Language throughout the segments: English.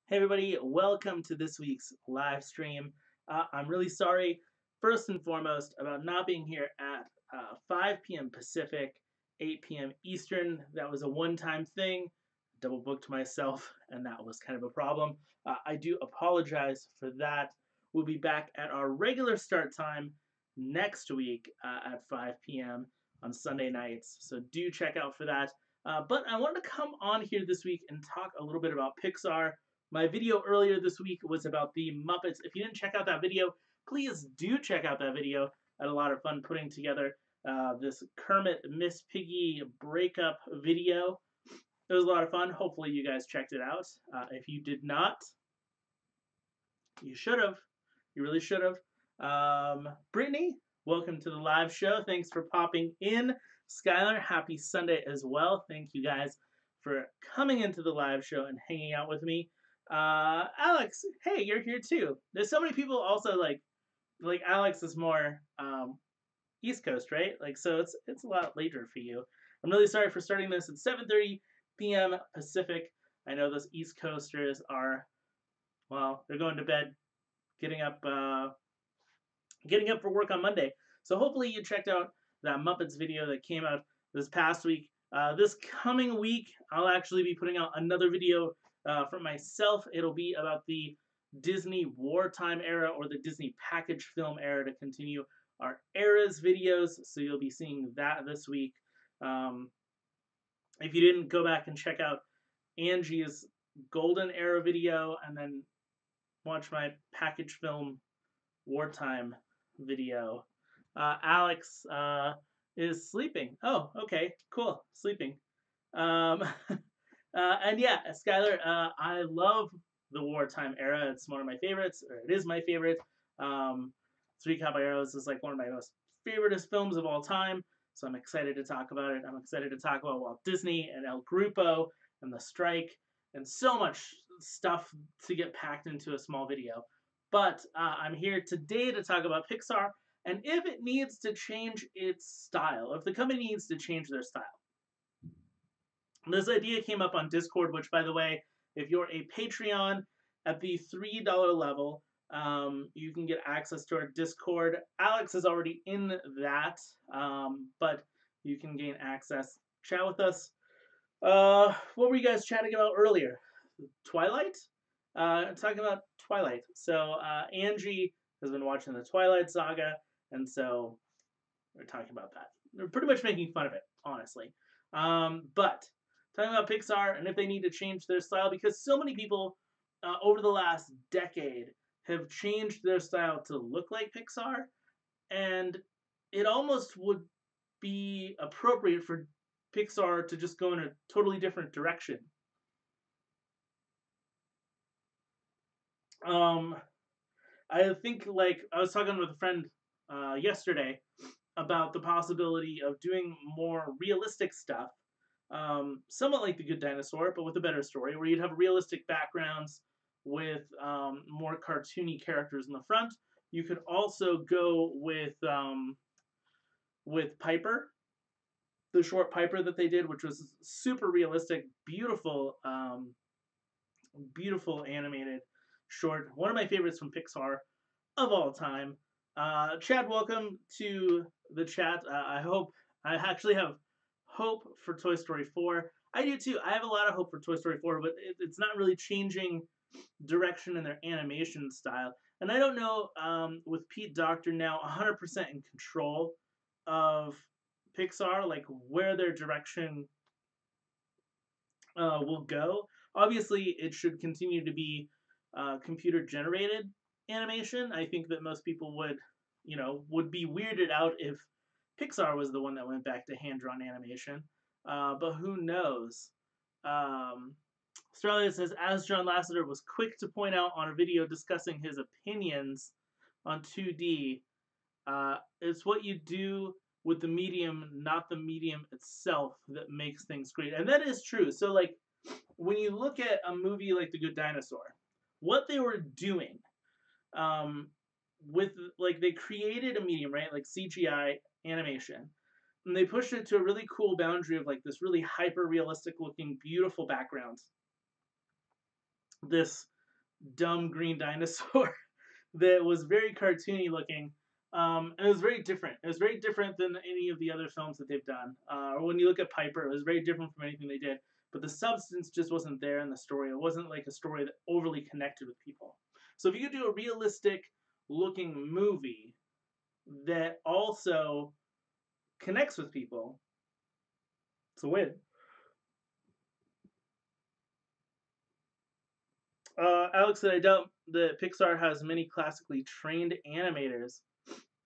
Hey everybody, welcome to this week's live stream. I'm really sorry, first and foremost, about not being here at 5 p.m. Pacific, 8 p.m. Eastern. That was a one-time thing. Double booked myself, and that was kind of a problem. I do apologize for that. We'll be back at our regular start time next week at 5 p.m. on Sunday nights, so do check out for that. But I wanted to come on here this week and talk a little bit about Pixar. My video earlier this week was about the Muppets. If you didn't check out that video, please do check out that video. I had a lot of fun putting together this Kermit Miss Piggy breakup video. It was a lot of fun. Hopefully you guys checked it out. If you did not, you should have. You really should have. Brittany, welcome to the live show. Thanks for popping in. Skylar, happy Sunday as well. Thank you guys for coming into the live show and hanging out with me. Alex, hey, you're here too. There's so many people also like Alex is more East Coast, right? Like so it's a lot later for you. I'm really sorry for starting this at 7:30 p.m. Pacific. I know those East Coasters are they're going to bed, getting up for work on Monday. So hopefully you checked out that Muppets video that came out this past week. This coming week, I'll actually be putting out another video for myself. It'll be about the Disney wartime era or the Disney package film era to continue our eras videos. So you'll be seeing that this week. If you didn't go back and check out Angie's golden era video and then watch my package film wartime video. Alex is sleeping. Oh, okay, cool, sleeping. And yeah, Skylar, I love the wartime era. It's one of my favorites, or it is my favorite. Three Caballeros is like one of my most favoriteest films of all time. So I'm excited to talk about it. I'm excited to talk about Walt Disney and El Grupo and the strike and so much stuff to get packed into a small video. But I'm here today to talk about Pixar and if it needs to change its style, if the company needs to change their style. This idea came up on Discord, which, by the way, if you're a Patreon at the $3 level, you can get access to our Discord. Alex is already in that, but you can gain access. Chat with us. What were you guys chatting about earlier? Twilight? Talking about Twilight. So Angie has been watching the Twilight Saga, and so we're talking about that. They're pretty much making fun of it, honestly. But talking about Pixar and if they need to change their style, because so many people over the last decade have changed their style to look like Pixar, and it almost would be appropriate for Pixar to just go in a totally different direction. I think, like, I was talking with a friend yesterday about the possibility of doing more realistic stuff, somewhat like The Good Dinosaur, but with a better story, where you'd have realistic backgrounds with more cartoony characters in the front. You could also go with Piper, the short Piper that they did, which was super realistic, beautiful, beautiful animated short. One of my favorites from Pixar of all time. Chad, welcome to the chat. I actually have hope for Toy Story 4. I do too. I have a lot of hope for Toy Story 4, but it's not really changing direction in their animation style. And I don't know, with Pete Docter now 100% in control of Pixar, like where their direction will go. Obviously, it should continue to be computer generated animation. I think that most people would be weirded out if Pixar was the one that went back to hand drawn animation. But who knows? Australia says, as John Lasseter was quick to point out on a video discussing his opinions on 2D, it's what you do with the medium, not the medium itself, that makes things great. And that is true. So, like, when you look at a movie like The Good Dinosaur, what they were doing with, like, they created a medium, right? Like CGI animation. And they pushed it to a really cool boundary of, like, this really hyper realistic looking, beautiful background. This dumb green dinosaur that was very cartoony looking. And it was very different. It was very different than any of the other films that they've done. Or when you look at Piper, it was very different from anything they did. But the substance just wasn't there in the story. It wasn't like a story that overly connected with people. So if you could do a realistic looking movie that also connects with people, it's a win. Alex said, I doubt that Pixar has many classically trained animators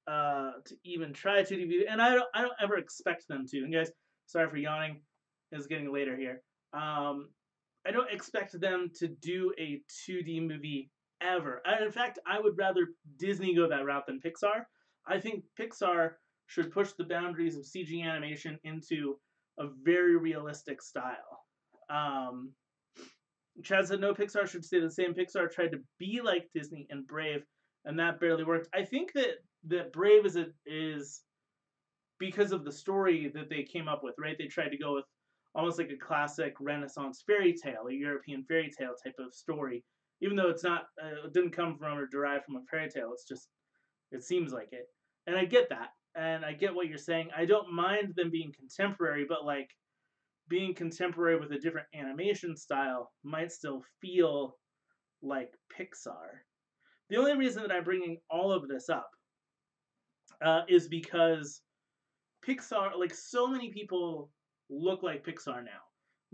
to even try 2D, and I don't ever expect them to. And guys, sorry for yawning. It's getting later here. I don't expect them to do a 2D movie ever. In fact, I would rather Disney go that route than Pixar. I think Pixar should push the boundaries of CG animation into a very realistic style. Um, Chad said no, Pixar should stay the same. Pixar tried to be like Disney and Brave, and that barely worked. I think that Brave is because of the story that they came up with, right? They tried to go with almost like a classic Renaissance fairy tale, a European fairy tale type of story, even though it's not, it didn't come from or derive from a fairy tale. It's just, it seems like it, and I get that, and I get what you're saying. I don't mind them being contemporary, but like being contemporary with a different animation style might still feel like Pixar. The only reason that I'm bringing all of this up is because Pixar, like so many people look like Pixar now.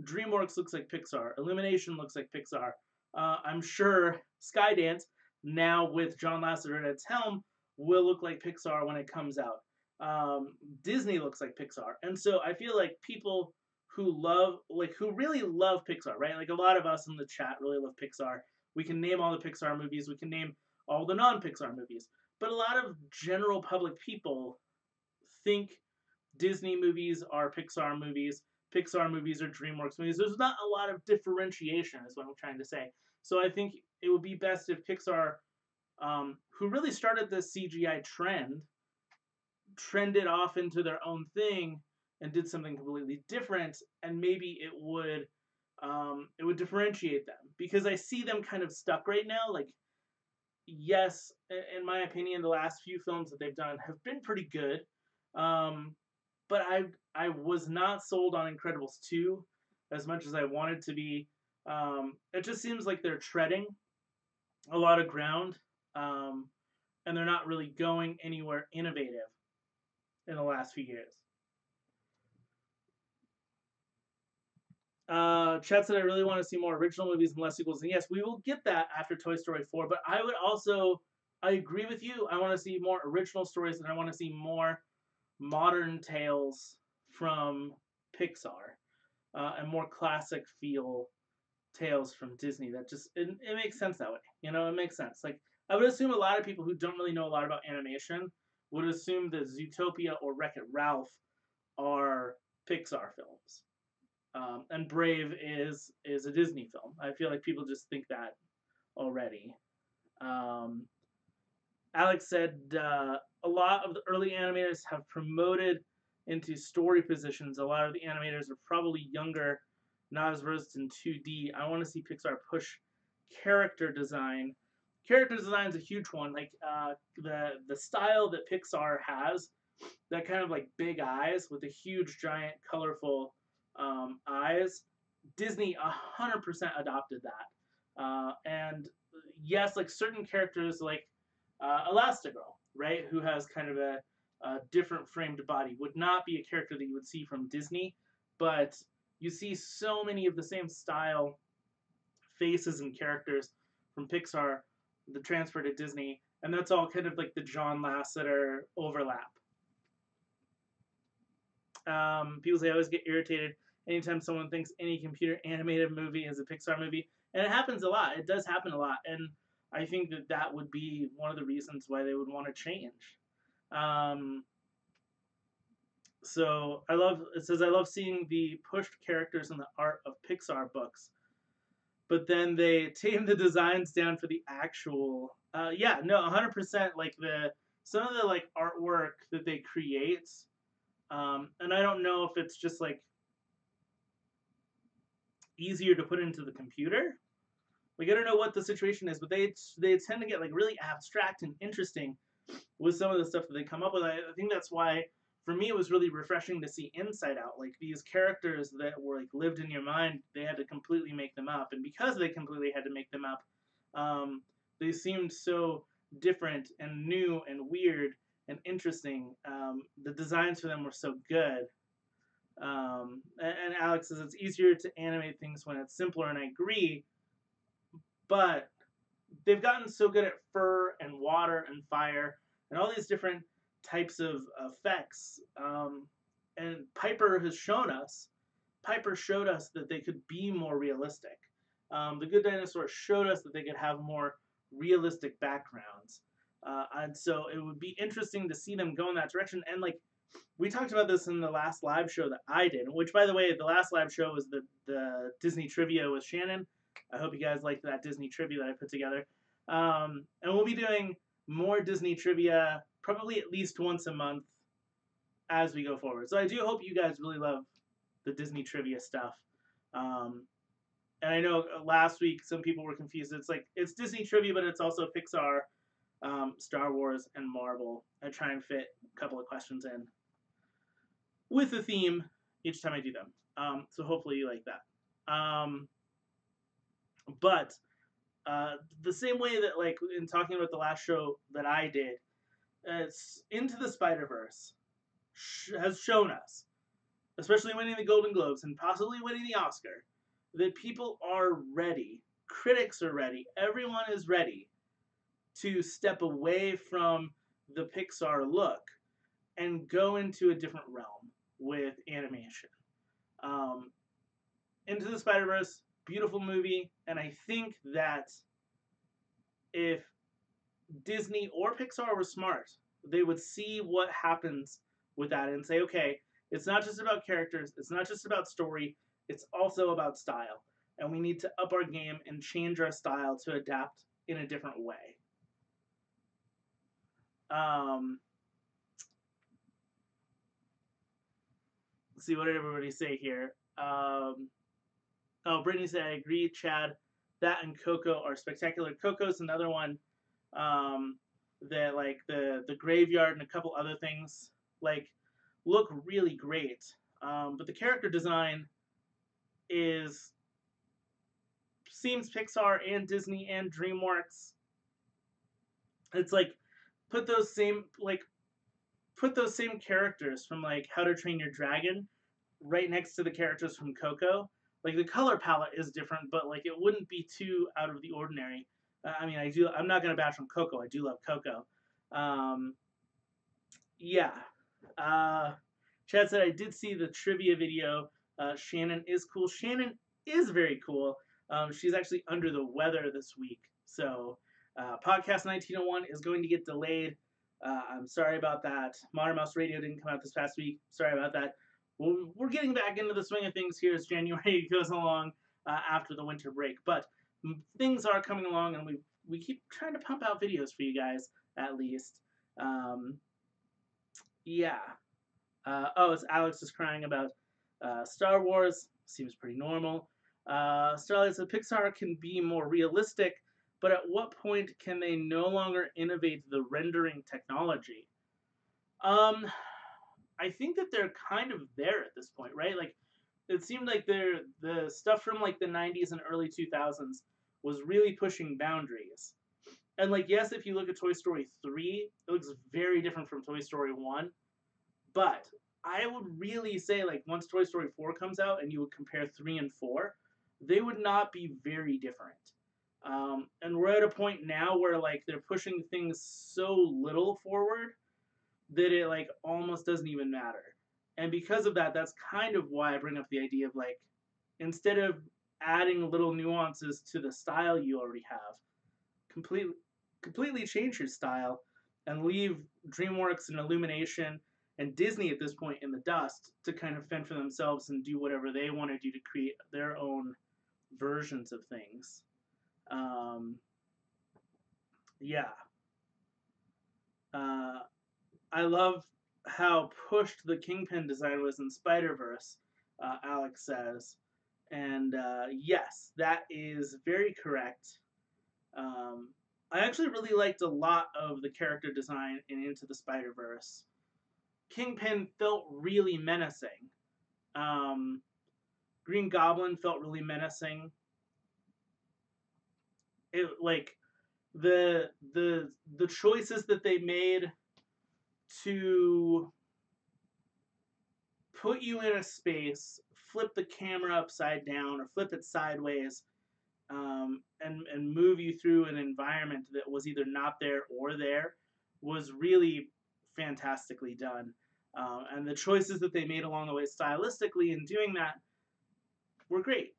DreamWorks looks like Pixar. Illumination looks like Pixar. I'm sure Skydance, now with John Lasseter at its helm, will look like Pixar when it comes out. Disney looks like Pixar. And so I feel like people who love, like, who really love Pixar, right? Like a lot of us in the chat really love Pixar. We can name all the Pixar movies, we can name all the non Pixar movies. But a lot of general public people think Disney movies are Pixar movies, Pixar movies are DreamWorks movies. There's not a lot of differentiation, is what I'm trying to say. So I think it would be best if Pixar, who really started this CGI trend, trended off into their own thing and did something completely different, and maybe it would differentiate them, because I see them kind of stuck right now. Like, yes, in my opinion, the last few films that they've done have been pretty good. Um, but I was not sold on Incredibles 2 as much as I wanted to be. It just seems like they're treading a lot of ground, um, and they're not really going anywhere innovative in the last few years. Chad said, I really want to see more original movies and less sequels. And yes, we will get that after Toy Story 4. But I would also, I agree with you. I want to see more original stories, and I want to see more modern tales from Pixar, and more classic feel tales from Disney. That just, it makes sense that way. You know, it makes sense. Like, I would assume a lot of people who don't really know a lot about animation would assume that Zootopia or Wreck-It Ralph are Pixar films. And Brave is a Disney film. I feel like people just think that already. Um, Alex said a lot of the early animators have promoted into story positions. A lot of the animators are probably younger, not as versed in 2D. I want to see Pixar push character design. Character design is a huge one. Like the style that Pixar has, that kind of like big eyes with the huge, giant, colorful eyes. Disney 100% adopted that, and yes, like certain characters like Elastigirl, right, who has kind of a different framed body, would not be a character that you would see from Disney, but you see so many of the same style faces and characters from Pixar the transfer to Disney, and that's all kind of like the John Lasseter overlap. People say I always get irritated anytime someone thinks any computer animated movie is a Pixar movie, and it happens a lot. It does happen a lot, and I think that that would be one of the reasons why they would want to change. Um, so I love, it says, I love seeing the pushed characters in the art of Pixar books, but then they tame the designs down for the actual. Yeah, no, 100%. Like some of the like artwork that they create, and I don't know if it's just like easier to put into the computer, Like I don't know what the situation is, but they tend to get like really abstract and interesting with some of the stuff that they come up with. I think that's why for me it was really refreshing to see Inside Out. Like these characters that were like lived in your mind, they had to completely make them up, and because they completely had to make them up, they seemed so different and new and weird and interesting. The designs for them were so good. And Alex says it's easier to animate things when it's simpler, and I agree. But they've gotten so good at fur and water and fire and all these different types of effects. And Piper has shown us. Piper showed us that they could be more realistic. The Good Dinosaur showed us that they could have more realistic backgrounds. And so it would be interesting to see them go in that direction. And like we talked about this in the last live show that I did, which by the way, the last live show was the Disney trivia with Shannon. I hope you guys liked that Disney trivia that I put together. And we'll be doing more Disney trivia probably at least once a month as we go forward. So I do hope you guys really love the Disney trivia stuff. And I know last week some people were confused. It's like it's Disney trivia, but it's also Pixar, Star Wars, and Marvel. I try and fit a couple of questions in with a theme each time I do them. So hopefully you like that. But the same way that like in talking about the last show that I did, it's Into the Spider-Verse has shown us, especially winning the Golden Globes and possibly winning the Oscar, that people are ready. Critics are ready. Everyone is ready to step away from the Pixar look and go into a different realm with animation. Um, Into the Spider-Verse, beautiful movie, and I think that if Disney or Pixar were smart, they would see what happens with that and say, okay, it's not just about characters, it's not just about story, it's also about style. And we need to up our game and change our style to adapt in a different way. Let's see, what did everybody say here? Oh, Brittany said, I agree, Chad. That and Coco are spectacular. Coco's another one that, like, the graveyard and a couple other things, like, look really great. But the character design seems Pixar and Disney and DreamWorks. It's like put those same characters from like How to Train Your Dragon right next to the characters from Coco. Like the color palette is different, but like it wouldn't be too out of the ordinary. I mean, I'm not gonna bash on Coco. I do love Coco. Yeah. Chad said I did see the trivia video. Shannon is cool. Shannon is very cool. She's actually under the weather this week, so podcast 1901 is going to get delayed. I'm sorry about that. Modern Mouse Radio didn't come out this past week. Sorry about that. We're getting back into the swing of things here as January goes along after the winter break, but things are coming along, and we keep trying to pump out videos for you guys at least. Yeah. It's Alex is crying about Star Wars. Seems pretty normal. Starlight said Pixar can be more realistic, but at what point can they no longer innovate the rendering technology? I think that they're kind of there at this point, right? Like, it seemed like the stuff from like the 90s and early 2000s was really pushing boundaries. And like, yes, if you look at Toy Story 3, it looks very different from Toy Story 1. But I would really say, like, once Toy Story 4 comes out and you would compare 3 and 4, they would not be very different. And we're at a point now where, like, they're pushing things so little forward that it, like, almost doesn't even matter. And because of that, that's kind of why I bring up the idea of, like, instead of adding little nuances to the style you already have, completely change your style and leave DreamWorks and Illumination and Disney at this point in the dust to kind of fend for themselves and do whatever they want to do to create their own versions of things. Yeah. I love how pushed the Kingpin design was in Spider-Verse, Alex says. And yes, that is very correct. Um, I actually really liked a lot of the character design in Into the Spider Verse. Kingpin felt really menacing. Um, Green Goblin felt really menacing. It like the choices that they made to put you in a space, flip the camera upside down or flip it sideways, and move you through an environment that was either not there or there was really fantastically done. And the choices that they made along the way stylistically in doing that were great.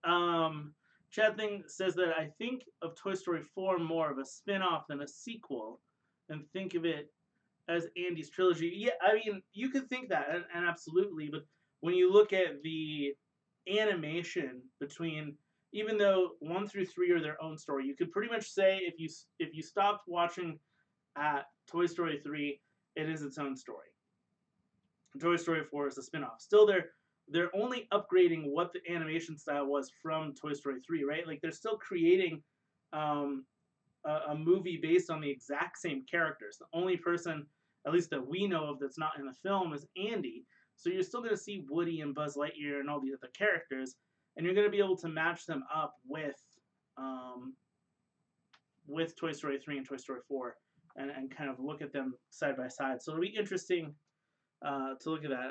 Um, Chad Thing says that I think of Toy Story 4 more of a spin off than a sequel, and think of it as Andy's trilogy. Yeah, I mean, you could think that, and absolutely, but when you look at the animation between, even though 1 through 3 are their own story, you could pretty much say if you stopped watching at Toy Story 3, it is its own story. Toy Story 4 is a spin-off. Still, they're only upgrading what the animation style was from Toy Story 3, right? Like they're still creating um, a movie based on the exact same characters. The only person, at least that we know of, that's not in the film is Andy. So you're still going to see Woody and Buzz Lightyear and all the other characters, and you're going to be able to match them up um, with Toy Story 3 and Toy Story 4, and kind of look at them side by side. So it'll be interesting to look at that.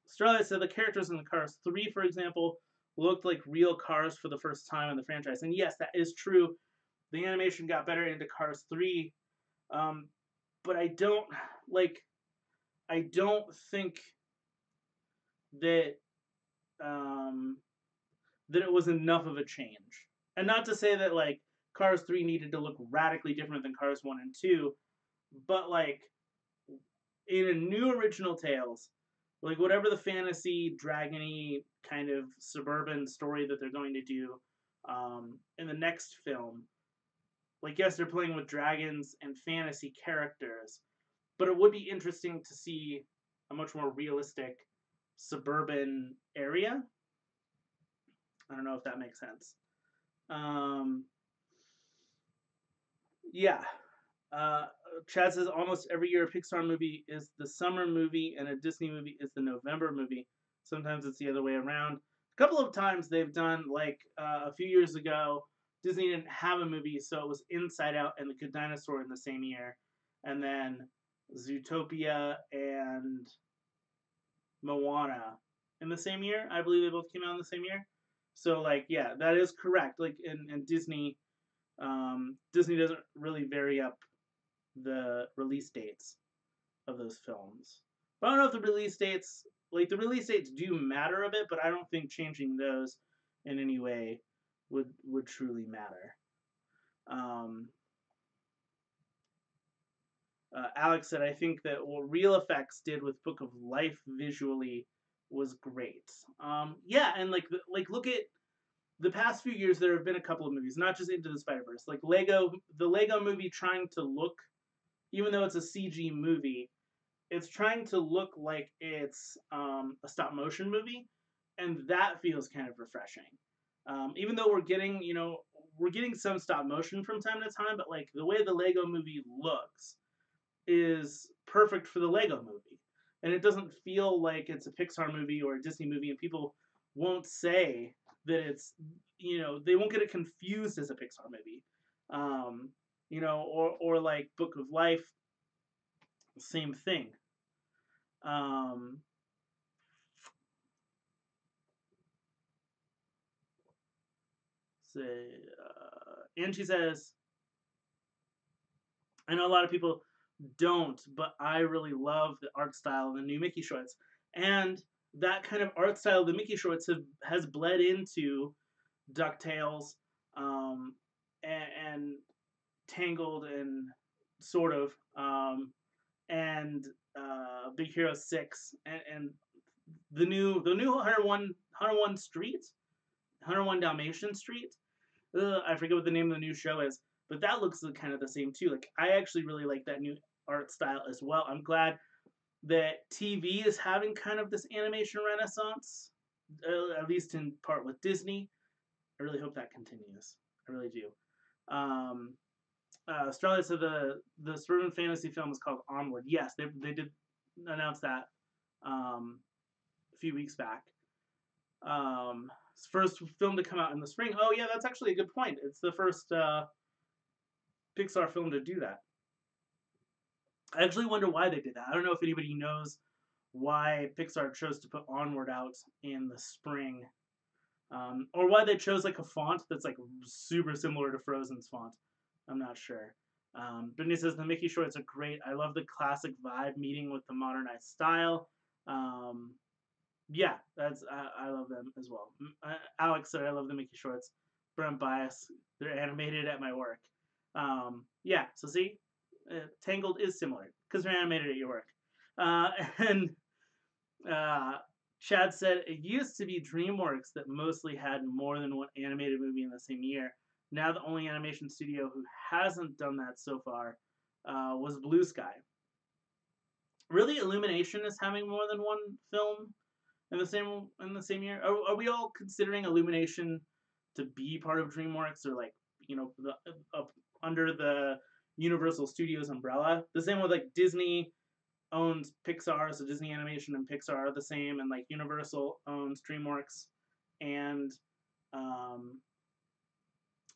Starlight said the characters in the Cars 3, for example, looked like real cars for the first time in the franchise. And yes, that is true. The animation got better into Cars 3, um, but like. I don't think that um, that it was enough of a change. And not to say that like Cars 3 needed to look radically different than Cars 1 and 2, but like in a new original Tales, like whatever the fantasy, dragony kind of suburban story that they're going to do in the next film, like yes, they're playing with dragons and fantasy characters, but it would be interesting to see a much more realistic suburban area. I don't know if that makes sense. Um, yeah. Uh, Chad says almost every year a Pixar movie is the summer movie and a Disney movie is the November movie. Sometimes it's the other way around. A couple of times they've done, like a few years ago, Disney didn't have a movie, so it was Inside Out and The Good Dinosaur in the same year. And then Zootopia and Moana in the same year. I believe they both came out in the same year. So, like, yeah, that is correct. Like, in Disney, Disney doesn't really vary up the release dates of those films. But I don't know if the release dates do matter a bit, but I don't think changing those in any way would truly matter. Um, Alex said, I think that what Real Effects did with Book of Life visually was great. Yeah, and like look at the past few years. There have been a couple of movies, not just Into the Spider Verse, like the Lego movie, trying to look, even though it's a CG movie, it's trying to look like it's a stop motion movie, and that feels kind of refreshing. Even though we're getting some stop motion from time to time, but like the way the Lego movie looks is perfect for the Lego movie. And it doesn't feel like it's a Pixar movie or a Disney movie, and people won't say that they won't get it confused as a Pixar movie. Or like Book of Life, same thing. Um, say, Angie says, I know a lot of people don't, but I really love the art style of the new Mickey shorts. And that kind of art style of the Mickey shorts has bled into DuckTales, um, and Tangled, and sort of, and Big Hero 6, and the new 101 Street, 101 Dalmatian Street. I forget what the name of the new show is, but that looks kind of the same too. Like I actually really like that new art style as well. I'm glad that TV is having kind of this animation renaissance. at least in part with Disney. I really hope that continues. I really do. Um, Starlight said the suburban fantasy film is called Onward. Yes, they did announce that a few weeks back. First film to come out in the spring. Oh yeah, that's actually a good point. It's the first Pixar film to do that. I actually wonder why they did that. I don't know if anybody knows why Pixar chose to put Onward out in the spring, or why they chose like a font that's like super similar to Frozen's font. I'm not sure. Brittany says the Mickey shorts are great. I love the classic vibe meeting with the modernized style. Um, yeah, that's I love them as well. Alex said I love the Mickey shorts, but I'm biased. They're animated at my work. Yeah, so see, Tangled is similar because they're animated at your work. And uh, Chad said it used to be DreamWorks that mostly had more than one animated movie in the same year. Now the only animation studio who hasn't done that so far was Blue Sky. Really, Illumination is having more than one film in the same year. Are we all considering Illumination to be part of DreamWorks or like under the Universal Studios umbrella? The same with like Disney owns Pixar, so Disney Animation and Pixar are the same, and like Universal owns DreamWorks and um,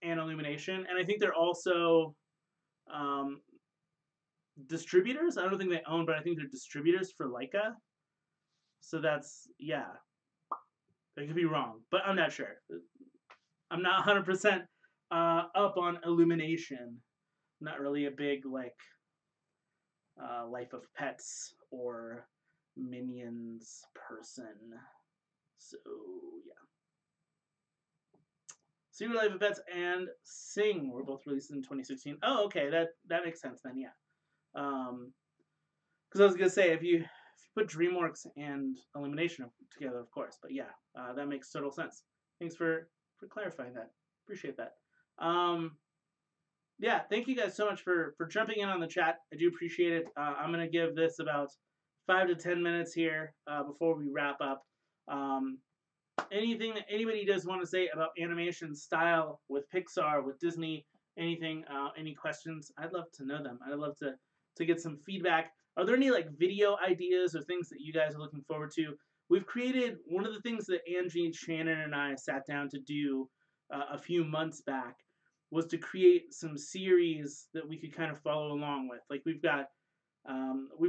and Illumination, and I think they're also um, distributors. I don't think they own, but I think they're distributors for Leica. So that's yeah. I could be wrong, but I'm not sure. I'm not 100% up on Illumination. Not really a big like Life of Pets or Minions person. So yeah. Secret Life of Pets and Sing were both released in 2016. Oh, okay, that makes sense then. Yeah. Because I was gonna say if you put DreamWorks and Illumination together, of course. But yeah, that makes total sense. Thanks for clarifying that. Appreciate that. Yeah, thank you guys so much for jumping in on the chat. I do appreciate it. I'm gonna give this about 5 to 10 minutes here before we wrap up. Anything that anybody does want to say about animation style with Pixar, with Disney, anything, any questions? I'd love to know them. I'd love to get some feedback. Are there any like video ideas or things that you guys are looking forward to? We've created one of the things that Angie, Shannon, and I sat down to do a few months back was to create some series that we could kind of follow along with. Like we've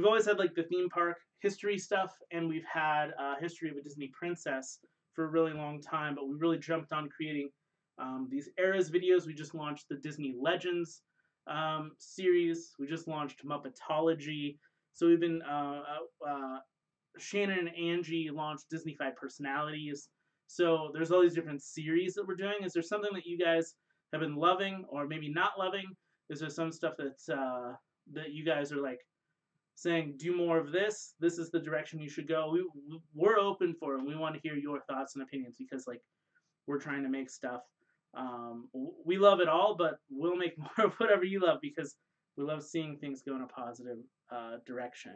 always had like the theme park history stuff, and we've had history of a Disney princess for a really long time, but we really jumped on creating these eras videos. We just launched the Disney Legends series. We just launched Muppetology. So we've been Shannon and Angie launched Disneyfied Personalities. So there's all these different series that we're doing. Is there something that you guys have been loving or maybe not loving? Is there some stuff that you guys are like saying do more of this? This is the direction you should go. We're open for it. And we want to hear your thoughts and opinions because like we're trying to make stuff. We love it all, but we'll make more of whatever you love because we love seeing things go in a positive direction.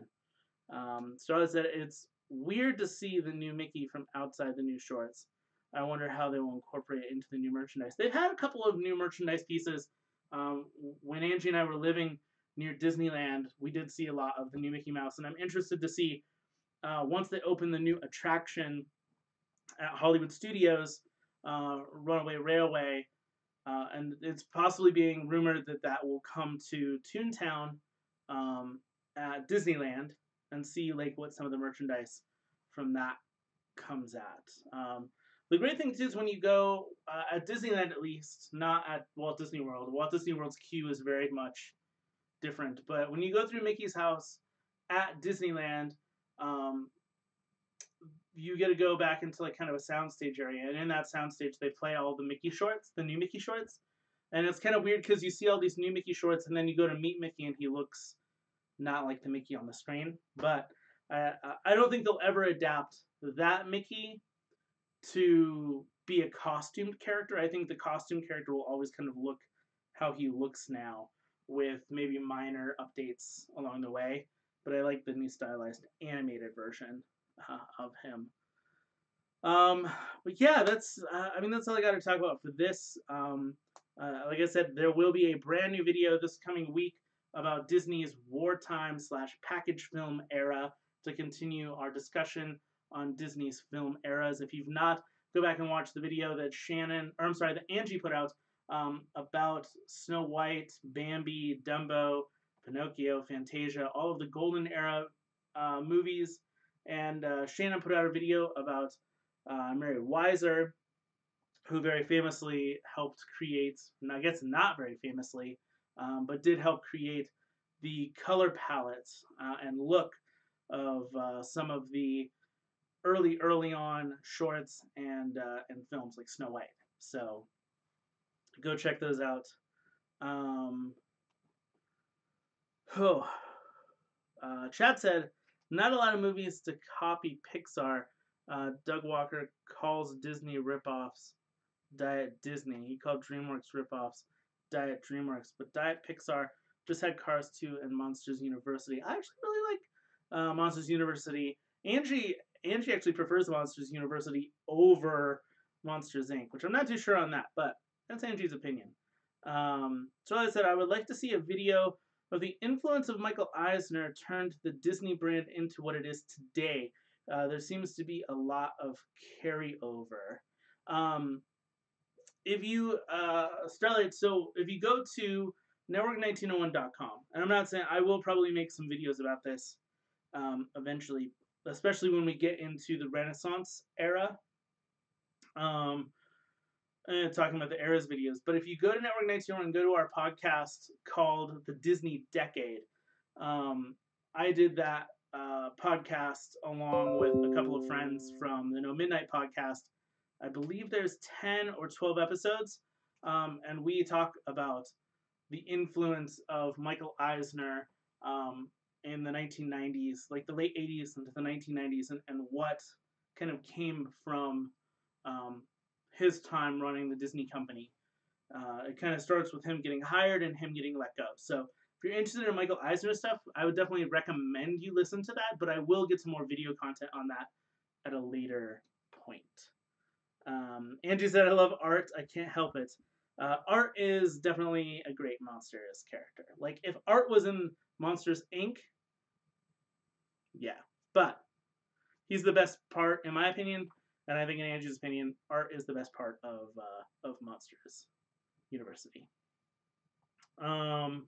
Starla said it's weird to see the new Mickey from outside the new shorts. I wonder how they will incorporate it into the new merchandise. They've had a couple of new merchandise pieces. When Angie and I were living near Disneyland, we did see a lot of the new Mickey Mouse, and I'm interested to see once they open the new attraction at Hollywood Studios, Runaway Railway, and it's possibly being rumored that that will come to Toontown at Disneyland and see like what some of the merchandise from that comes at. The great thing too is when you go at Disneyland, at least, not at Walt Disney World. Walt Disney World's queue is very much different, but when you go through Mickey's house at Disneyland, um, you get to go back into like kind of a soundstage area, and in that soundstage they play all the Mickey shorts, the new Mickey shorts, and it's kind of weird because you see all these new Mickey shorts, and then you go to meet Mickey, and he looks not like the Mickey on the screen. But I don't think they'll ever adapt that Mickey to be a costumed character. I think the costume character will always kind of look how he looks now, with maybe minor updates along the way. But I like the new stylized animated version of him. Um, but yeah, that's I mean that's all I got to talk about for this. Like I said, there will be a brand new video this coming week about Disney's wartime slash package film era to continue our discussion on Disney's film eras. If you've not, go back and watch the video that that Angie put out about Snow White, Bambi, Dumbo, Pinocchio, Fantasia, all of the golden era movies. And Shannon put out a video about Mary Weiser, who very famously helped create, and I guess not very famously, but did help create the color palettes and look of some of the early on shorts and films like Snow White. So go check those out. Um, oh, Chad said, not a lot of movies to copy Pixar. Doug Walker calls Disney ripoffs Diet Disney. He called DreamWorks ripoffs Diet DreamWorks, but Diet Pixar just had Cars 2 and Monsters University. I actually really like Monsters University. Angie actually prefers Monsters University over Monsters Inc., which I'm not too sure on that, but that's Angie's opinion. So as I said, I would like to see a video of the influence of Michael Eisner turned the Disney brand into what it is today. There seems to be a lot of carryover. Um, if you Starlight, so if you go to network1901.com, and I'm not saying I will probably make some videos about this eventually, especially when we get into the Renaissance era. Um, talking about the eras videos, but if you go to Network 1901 and go to our podcast called The Disney Decade, I did that podcast along with a couple of friends from the No Midnight podcast. I believe there's 10 or 12 episodes, and we talk about the influence of Michael Eisner in the 1990s, like the late 80s into the 1990s, and what kind of came from um, his time running the Disney company. It kind of starts with him getting hired and him getting let go. So if you're interested in Michael Eisner stuff, I would definitely recommend you listen to that, but I will get some more video content on that at a later point. Angie said, I love Art. I can't help it. Art is definitely a great Monsters character. Like, if Art was in Monsters Inc., yeah. But he's the best part, in my opinion, and I think in Angie's opinion, Art is the best part of Monsters University. Um,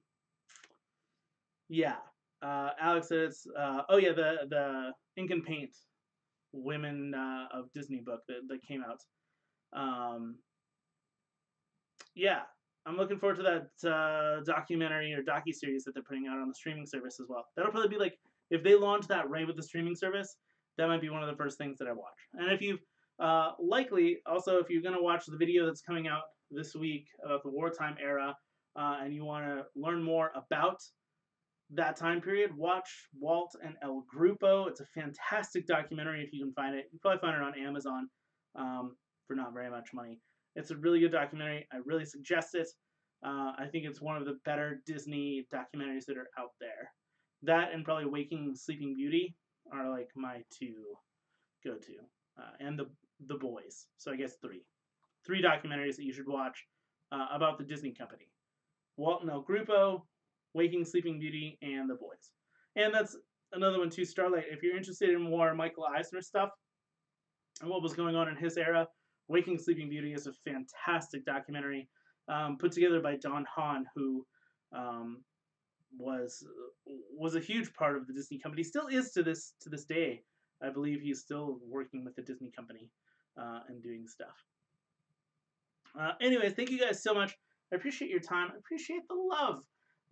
yeah. Alex says, oh yeah, the Ink and Paint Women of Disney book that came out. Yeah, I'm looking forward to that documentary or docu-series that they're putting out on the streaming service as well. That'll probably be like, if they launch that right with the streaming service, that might be one of the first things that I watch. And if you've likely also, if you're gonna watch the video that's coming out this week about the wartime era, and you want to learn more about that time period, watch Walt and El Grupo. It's a fantastic documentary if you can find it. You can probably find it on Amazon for not very much money. It's a really good documentary. I really suggest it. I think it's one of the better Disney documentaries that are out there. That and probably Waking Sleeping Beauty are like my two go-to, and the Boys. So I guess three documentaries that you should watch about the Disney company: Walt and El Grupo, Waking Sleeping Beauty, and The Boys. And that's another one too, Starlight. If you're interested in more Michael Eisner stuff and what was going on in his era, Waking Sleeping Beauty is a fantastic documentary put together by Don Hahn, who was a huge part of the Disney company. Still is to this day. I believe he's still working with the Disney company and doing stuff. Anyways, thank you guys so much. I appreciate your time. I appreciate the love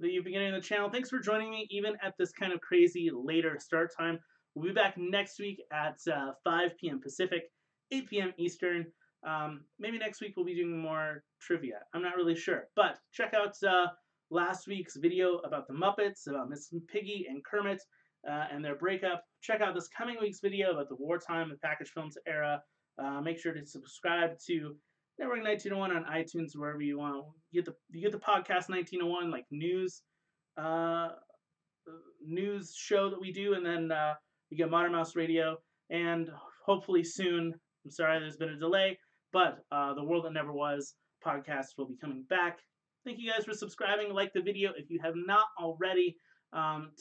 that you've been getting on the channel. Thanks for joining me, even at this kind of crazy later start time. We'll be back next week at 5 p.m. Pacific, 8 p.m. Eastern. Maybe next week we'll be doing more trivia. I'm not really sure. But check out last week's video about the Muppets, about Miss Piggy and Kermit and their breakup. Check out this coming week's video about the wartime and package films era. Make sure to subscribe to Network 1901 on iTunes, wherever you want. You get the podcast 1901, like news show that we do, and then you get Modern Mouse Radio, and hopefully soon I'm sorry there's been a delay, but The World That Never Was podcast will be coming back. Thank you guys for subscribing. Like the video if you have not already.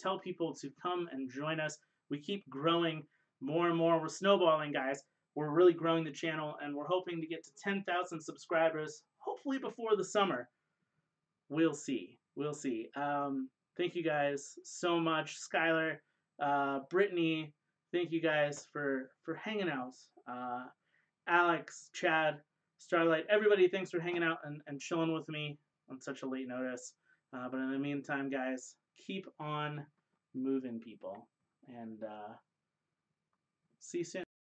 Tell people to come and join us. We keep growing more and more. We're snowballing, guys. We're really growing the channel, and we're hoping to get to 10,000 subscribers, hopefully before the summer. We'll see. We'll see. Thank you guys so much. Skylar, Brittany, thank you guys for hanging out. Alex, Chad, Starlight, everybody, thanks for hanging out and chilling with me on such a late notice. But in the meantime, guys, keep on moving, people. And see you soon.